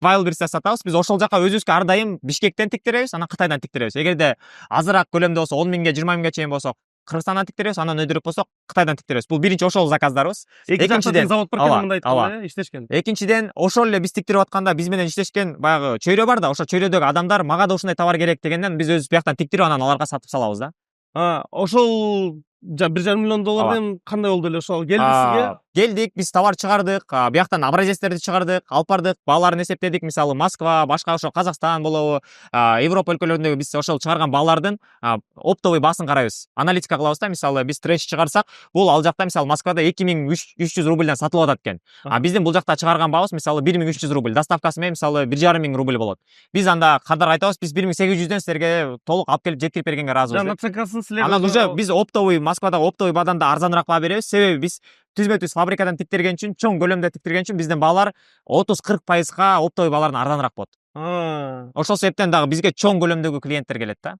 вайл версия сатабыз. Биз ошол жака өзүбүзгө ар дайым Бишкектен тиктиребиз, анан Кытайдан тиктиребиз. Эгерде азыраак көлөмдө болсо 10 миңге, 20 миңге чейин болсо Кыргызстандан тиктиребиз, анан өйдөрөөк болсо Кытайдан тиктиребиз. Бул биринчи ошол заказдарыбыз. Эки жакта тең завод бар экен, ооба, мындай ооба. айтканда, иштешкен. Экинчиден, ошол эле биз тиктирип атканда биз менен иштешкен баягы чөйрө бар да, ошол чөйрөдөгү адамдар мага да ушундай товар керек дегенден биз өзүбүз бияктан тиктирип анан аларга сатып салабыз да. Ошол $1,5 миллион доллардан кандай болду эле ошол келди сизге? Келдик, биз товар чыгардык, бияктан образецтерди чыгардык, алып бардык, бааларын эсептедик. Мисалы Москва, башка ошо Казакстан болобу, Европа өлкөлөрүндөгү биз ошол чыгарган баалардын оптовый баасын карайбыз. Аналитика кылабыз да, мисалы биз трэш чыгарсак, бул ал жакта мисалы Москвада 2300 рубльдан сатылып атат экен. Биздин бул жакта чыгарган баабыз мисалы 1300 рубль, доставкасы менен мисалы 1,5 рубль болот. Биз анда кадарга айтабыз, биз 1800дөн силерге толук алып келип жеткирип бергенге ыраазыбыз. Наценкасын силер Анан уже биз оптовый Москвадагы оптовый баадан да арзаныраак баа беребиз. Себеби биз түзмө-түз фабрикадан тиктирген үчүн, чоң көлөмдө тиктирген үчүн биздин баалар 30-40%га оптовый баалардан арзаныраак болот. Ошол себептен дагы бизге чоң көлөмдөгү клиенттер келет да.